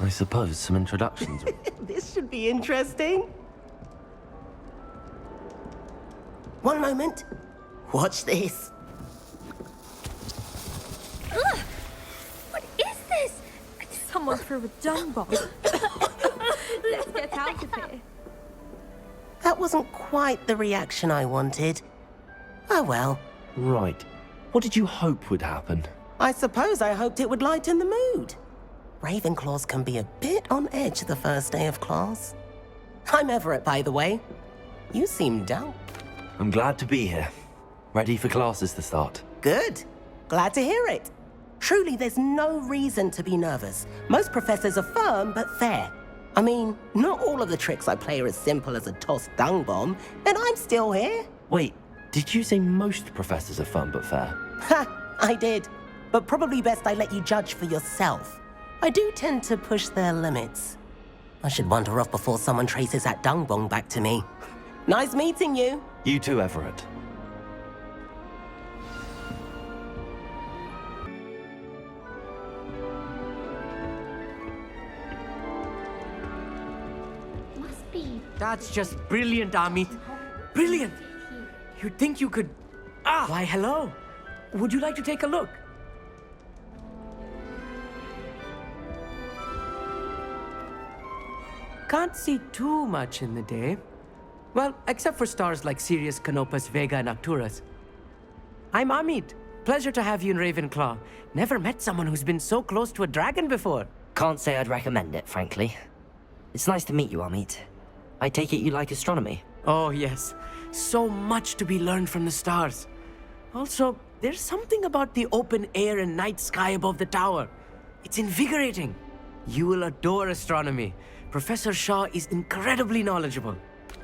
I suppose some introductions. This should be interesting. One moment. Watch this. Ugh! What is this? Someone threw a dung bomb. Let's get out of here. That wasn't quite the reaction I wanted. Oh well. Right. What did you hope would happen? I suppose I hoped it would lighten the mood. Ravenclaws can be a bit on edge the first day of class. I'm Everett, by the way. You seem down. I'm glad to be here. Ready for classes to start. Good. Glad to hear it. Truly, there's no reason to be nervous. Most professors are firm but fair. I mean, not all of the tricks I play are as simple as a tossed dung bomb, and I'm still here. Wait, did you say most professors are fun but fair? Ha! I did. But probably best I let you judge for yourself. I do tend to push their limits. I should wander off before someone traces that dung bomb back to me. Nice meeting you. You too, Everett. Must be. That's just brilliant, Amit. Brilliant! You'd think you could... Why, hello. Would you like to take a look? Can't see too much in the day. Well, except for stars like Sirius, Canopus, Vega, and Arcturus. I'm Amit. Pleasure to have you in Ravenclaw. Never met someone who's been so close to a dragon before. Can't say I'd recommend it, frankly. It's nice to meet you, Amit. I take it you like astronomy? Oh, yes. So much to be learned from the stars. Also, there's something about the open air and night sky above the tower. It's invigorating. You will adore astronomy. Professor Shaw is incredibly knowledgeable.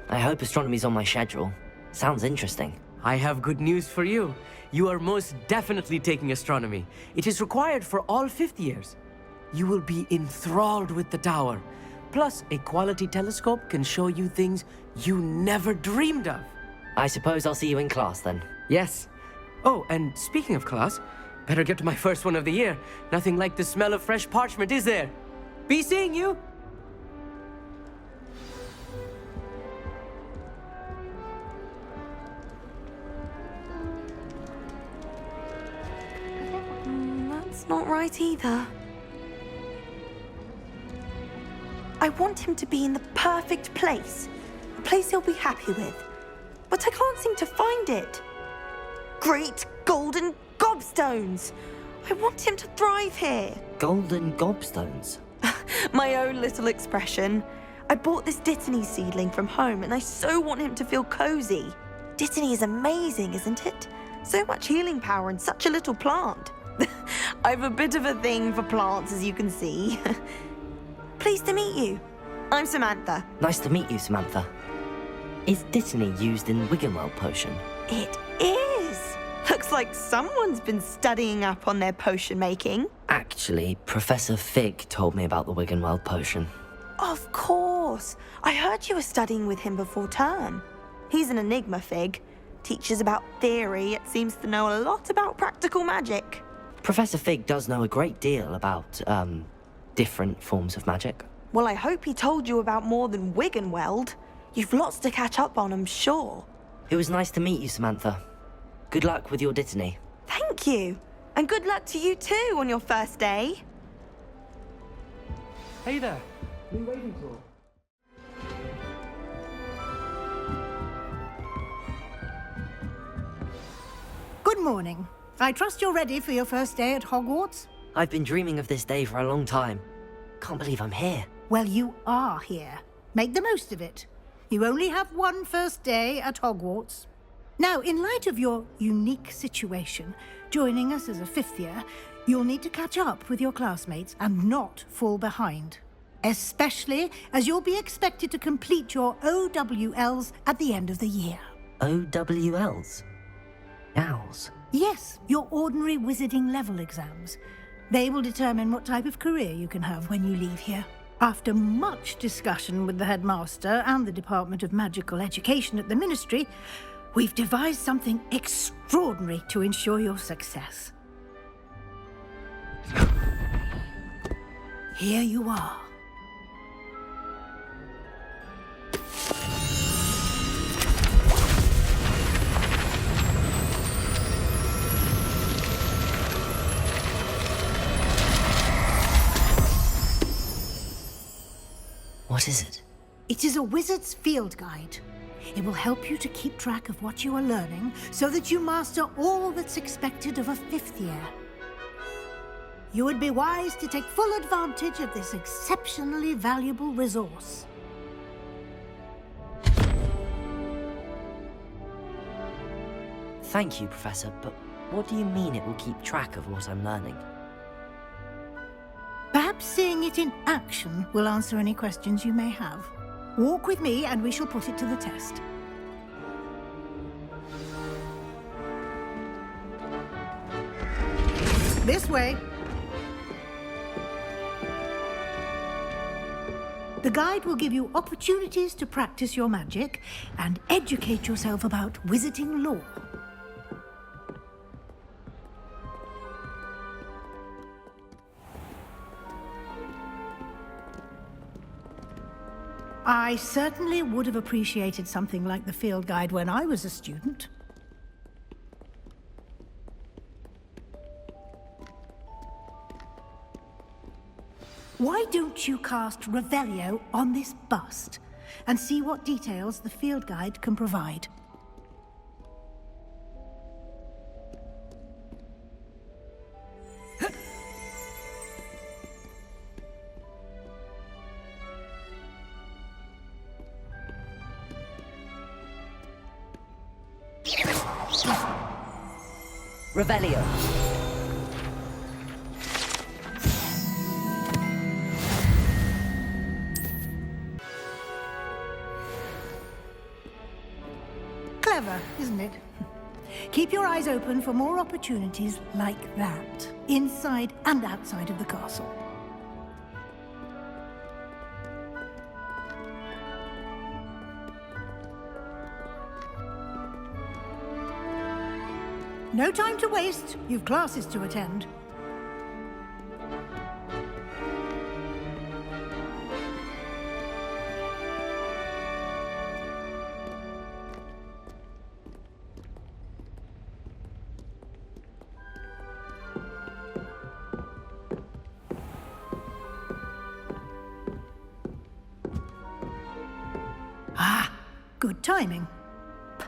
I hope astronomy's on my schedule. Sounds interesting. I have good news for you. You are most definitely taking astronomy. It is required for all fifth years. You will be enthralled with the tower. Plus, a quality telescope can show you things you never dreamed of. I suppose I'll see you in class then. Yes. Oh, and speaking of class, better get to my first one of the year. Nothing like the smell of fresh parchment, is there? Be seeing you! That's not right either. I want him to be in the perfect place. A place he'll be happy with. But I can't seem to find it. Great golden gobstones! I want him to thrive here. Golden gobstones? My own little expression. I bought this Dittany seedling from home and I so want him to feel cozy. Dittany is amazing, isn't it? So much healing power in such a little plant. I've a bit of a thing for plants, as you can see. Pleased to meet you. I'm Samantha. Nice to meet you, Samantha. Is Dittany used in Wiggenweld potion? It is. Looks like someone's been studying up on their potion making. Actually, Professor Fig told me about the Wiggenweld potion. Of course. I heard you were studying with him before term. He's an enigma, Fig. Teaches about theory, yet seems to know a lot about practical magic. Professor Fig does know a great deal about, different forms of magic. Well, I hope he told you about more than Wiggenweld. You've lots to catch up on, I'm sure. It was nice to meet you, Samantha. Good luck with your Dittany. Thank you. And good luck to you too on your first day. Hey there. Been waiting for. Good morning. I trust you're ready for your first day at Hogwarts? I've been dreaming of this day for a long time. Can't believe I'm here. Well, you are here. Make the most of it. You only have one first day at Hogwarts. Now, in light of your unique situation, joining us as a fifth year, you'll need to catch up with your classmates and not fall behind. Especially as you'll be expected to complete your OWLs at the end of the year. OWLs? Owls? Yes, your ordinary wizarding level exams. They will determine what type of career you can have when you leave here. After much discussion with the headmaster and the Department of Magical Education at the Ministry, we've devised something extraordinary to ensure your success. Here you are. What is it? It is a wizard's field guide. It will help you to keep track of what you are learning so that you master all that's expected of a 5th year. You would be wise to take full advantage of this exceptionally valuable resource. Thank you, Professor, but what do you mean it will keep track of what I'm learning? Perhaps seeing it in action will answer any questions you may have. Walk with me and we shall put it to the test. This way. The guide will give you opportunities to practice your magic and educate yourself about wizarding lore. I certainly would have appreciated something like the field guide when I was a student. Why don't you cast Revelio on this bust and see what details the field guide can provide? Revelio. Clever, isn't it? Keep your eyes open for more opportunities like that, inside and outside of the castle. No time to waste. You've classes to attend. Ah, good timing.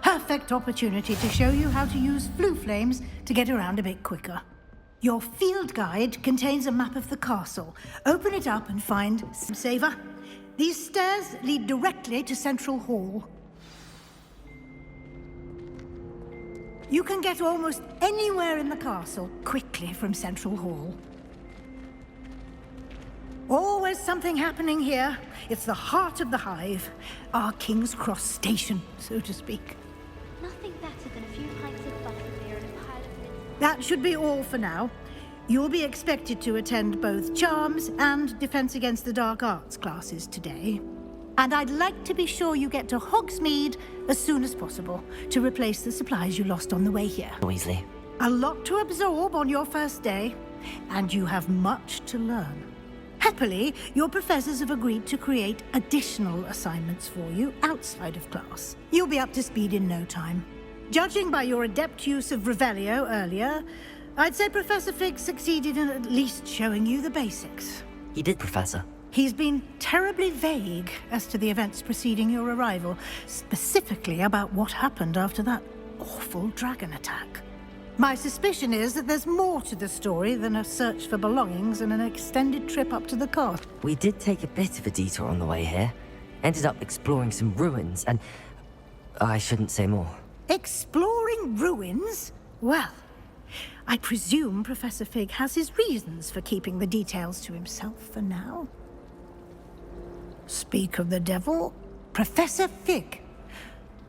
Perfect opportunity to show you how to use flue flames to get around a bit quicker. Your field guide contains a map of the castle. Open it up and find some saver. These stairs lead directly to Central Hall. You can get almost anywhere in the castle quickly from Central Hall. Always something happening here. It's the heart of the hive, our King's Cross station, so to speak. Nothing better than a few pints of butterbeer and a pile of mince. That should be all for now. You'll be expected to attend both Charms and Defense Against the Dark Arts classes today. And I'd like to be sure you get to Hogsmeade as soon as possible to replace the supplies you lost on the way here. Weasley. A lot to absorb on your first day, and you have much to learn. Happily, your professors have agreed to create additional assignments for you outside of class. You'll be up to speed in no time. Judging by your adept use of Revelio earlier, I'd say Professor Fig succeeded in at least showing you the basics. He did, Professor. He's been terribly vague as to the events preceding your arrival, specifically about what happened after that awful dragon attack. My suspicion is that there's more to the story than a search for belongings and an extended trip up to the castle. We did take a bit of a detour on the way here. Ended up exploring some ruins and... I shouldn't say more. Exploring ruins? Well, I presume Professor Fig has his reasons for keeping the details to himself for now. Speak of the devil, Professor Fig.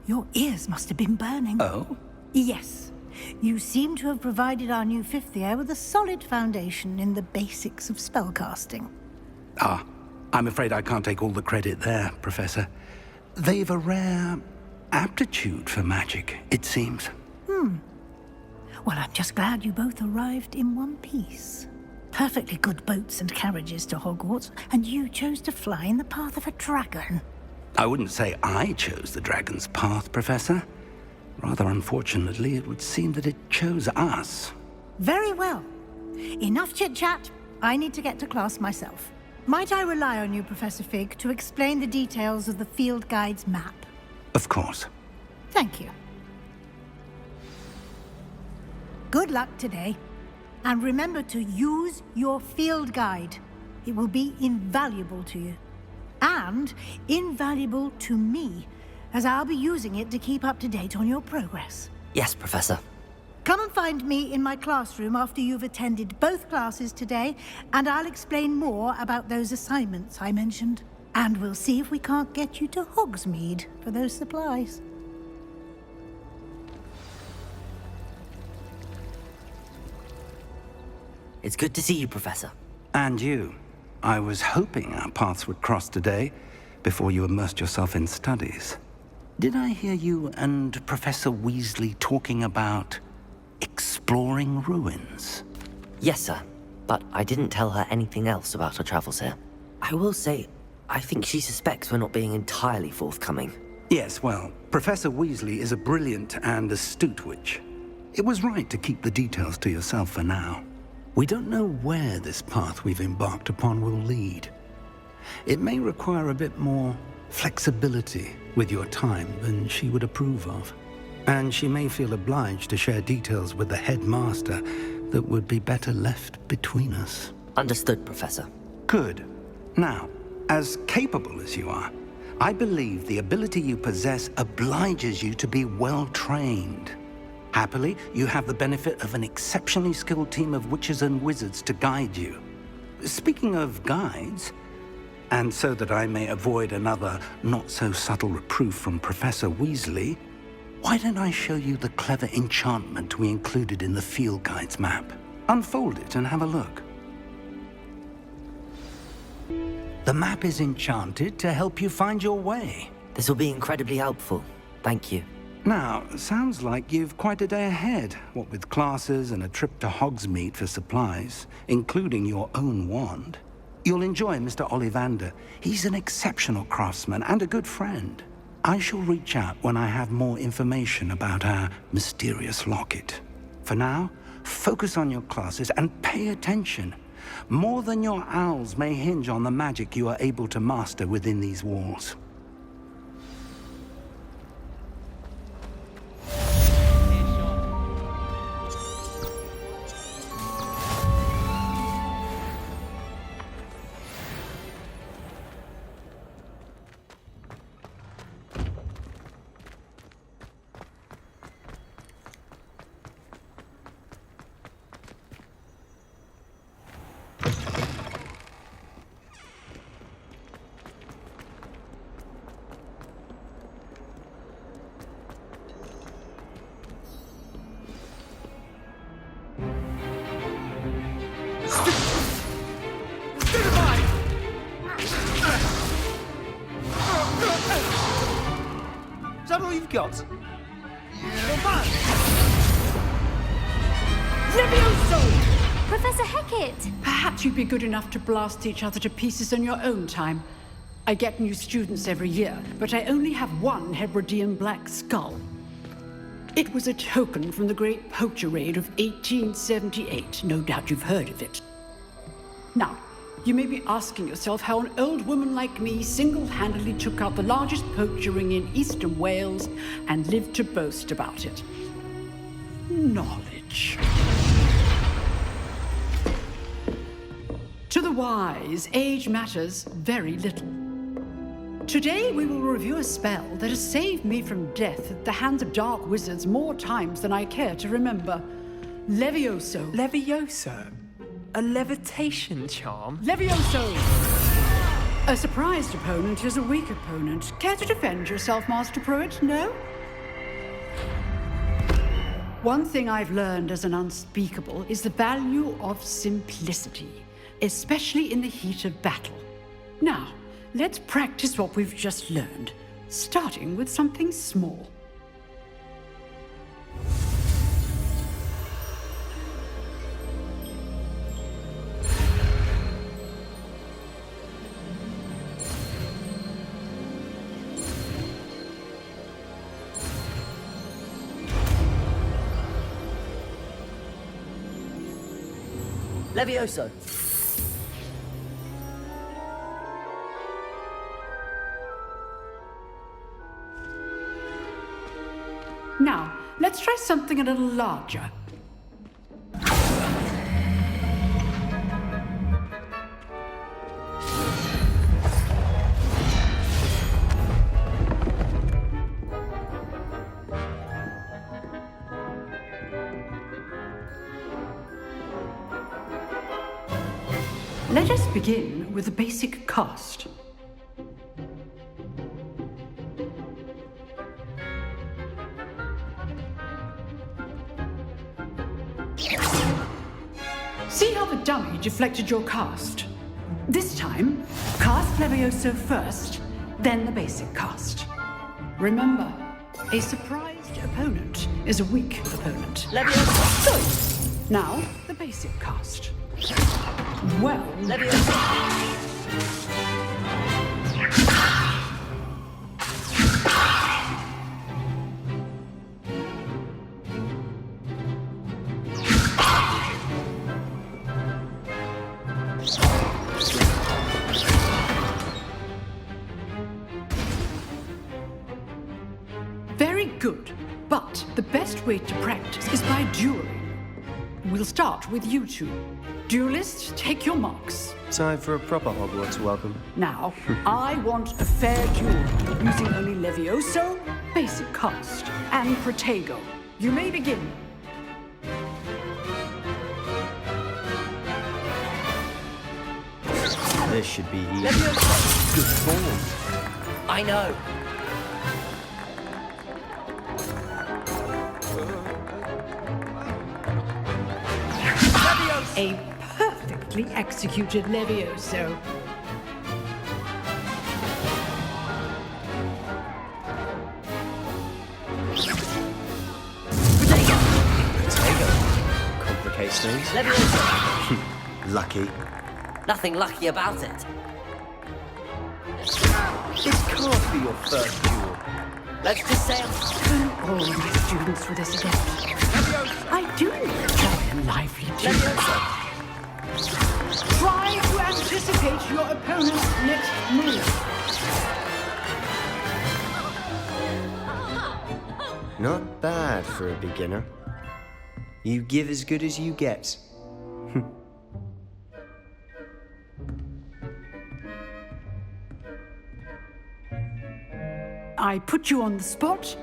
Your ears must have been burning. Oh? Yes. You seem to have provided our new 5th year with a solid foundation in the basics of spellcasting. Ah, I'm afraid I can't take all the credit there, Professor. They've a rare aptitude for magic, it seems. Well, I'm just glad you both arrived in one piece. Perfectly good boats and carriages to Hogwarts, and you chose to fly in the path of a dragon. I wouldn't say I chose the dragon's path, Professor. Rather unfortunately, it would seem that it chose us. Very well. Enough chit-chat. I need to get to class myself. Might I rely on you, Professor Fig, to explain the details of the field guide's map? Of course. Thank you. Good luck today. And remember to use your field guide. It will be invaluable to you. And invaluable to me, as I'll be using it to keep up to date on your progress. Yes, Professor. Come and find me in my classroom after you've attended both classes today, and I'll explain more about those assignments I mentioned. And we'll see if we can't get you to Hogsmeade for those supplies. It's good to see you, Professor. And you. I was hoping our paths would cross today, before you immersed yourself in studies. Did I hear you and Professor Weasley talking about exploring ruins? Yes, sir. But I didn't tell her anything else about her travels here. I will say, I think she suspects we're not being entirely forthcoming. Yes, well, Professor Weasley is a brilliant and astute witch. It was right to keep the details to yourself for now. We don't know where this path we've embarked upon will lead. It may require a bit more flexibility with your time than she would approve of. And she may feel obliged to share details with the headmaster that would be better left between us. Understood, Professor. Good. Now, as capable as you are, I believe the ability you possess obliges you to be well trained. Happily, you have the benefit of an exceptionally skilled team of witches and wizards to guide you. Speaking of guides, and so that I may avoid another not-so-subtle reproof from Professor Weasley, why don't I show you the clever enchantment we included in the field guide's map? Unfold it and have a look. The map is enchanted to help you find your way. This will be incredibly helpful. Thank you. Now, sounds like you've quite a day ahead, what with classes and a trip to Hogsmeade for supplies, including your own wand. You'll enjoy Mr. Ollivander. He's an exceptional craftsman and a good friend. I shall reach out when I have more information about our mysterious locket. For now, focus on your classes and pay attention. More than your owls may hinge on the magic you are able to master within these walls. Is that all you've got? Levioso! Professor Hecat! Perhaps you'd be good enough to blast each other to pieces in your own time. I get new students every year, but I only have one Hebridean black skull. It was a token from the Great Poacher Raid of 1878. No doubt you've heard of it. Now, you may be asking yourself how an old woman like me single-handedly took out the largest poacher ring in eastern Wales and lived to boast about it. Knowledge. To the wise, age matters very little. Today we will review a spell that has saved me from death at the hands of dark wizards more times than I care to remember. Levioso. Levioso? A levitation charm? Levioso! A surprised opponent is a weak opponent. Care to defend yourself, Master Pruitt? No? One thing I've learned as an unspeakable is the value of simplicity, especially in the heat of battle. Now, let's practice what we've just learned, starting with something small. Levioso! try something a little larger. Let us begin with the basic cast. See how the dummy deflected your cast? This time, cast Levioso first, then the basic cast. Remember, a surprised opponent is a weak opponent. Levioso. Good. Now, the basic cast. Well done. Very good, but the best way to practice is by dueling. We'll start with you two. Duelists, take your marks. Time for a proper Hogwarts welcome. Now, I want a fair duel, using only Levioso, basic cast, and Protego. You may begin. This should be easy. Good form. I know. A perfectly executed Levioso. Protego. Complicates things. Levioso. Lucky. Nothing lucky about it. This can't be your first duel. Let's just say Don't all my students for this again. I do enjoy a lively duel. Try to anticipate your opponent's next move. Not bad for a beginner. You give as good as you get. I put you on the spot,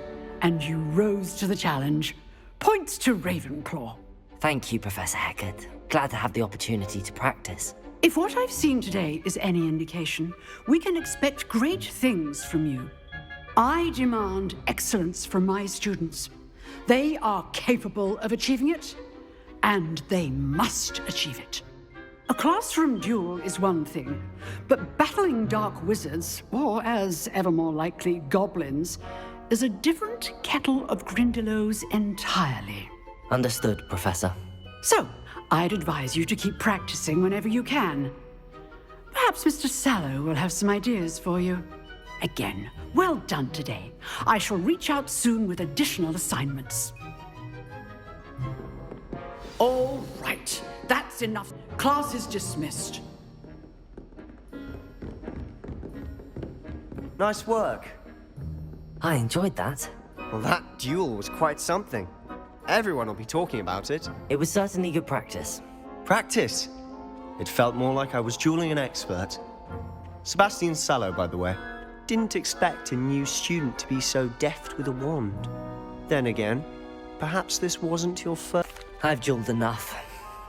and you rose to the challenge. Points to Ravenclaw. Thank you, Professor Hecat. Glad to have the opportunity to practice. If what I've seen today is any indication, we can expect great things from you. I demand excellence from my students. They are capable of achieving it, and they must achieve it. A classroom duel is one thing, but battling dark wizards, or as ever more likely, goblins, is a different kettle of Grindylows entirely. Understood, Professor. So, I'd advise you to keep practicing whenever you can. Perhaps Mr. Sallow will have some ideas for you. Again, well done today. I shall reach out soon with additional assignments. All right, that's enough. Class is dismissed. Nice work. I enjoyed that. Well, that duel was quite something. Everyone will be talking about it. It was certainly good practice. Practice? It felt more like I was dueling an expert. Sebastian Sallow, by the way. Didn't expect a new student to be so deft with a wand. Then again, perhaps this wasn't your first... I've dueled enough.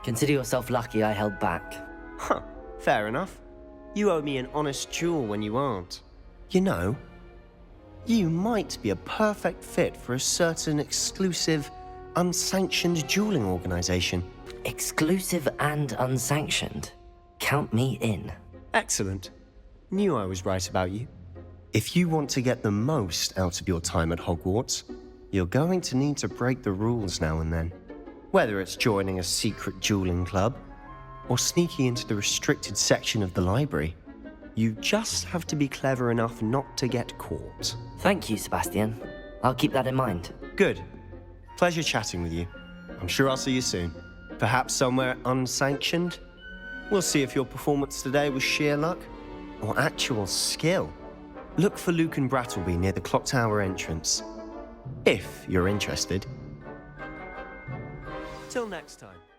Consider yourself lucky I held back. Huh, fair enough. You owe me an honest duel when you aren't. You know, you might be a perfect fit for a certain exclusive, unsanctioned dueling organization. Exclusive and unsanctioned. Count me in. Excellent. Knew I was right about you. If you want to get the most out of your time at Hogwarts, you're going to need to break the rules now and then. Whether it's joining a secret dueling club, or sneaking into the restricted section of the library, you just have to be clever enough not to get caught. Thank you, Sebastian. I'll keep that in mind. Good. Pleasure chatting with you. I'm sure I'll see you soon. Perhaps somewhere unsanctioned? We'll see if your performance today was sheer luck or actual skill. Look for Luke and Brattleby near the Clock Tower entrance. If you're interested. Till next time.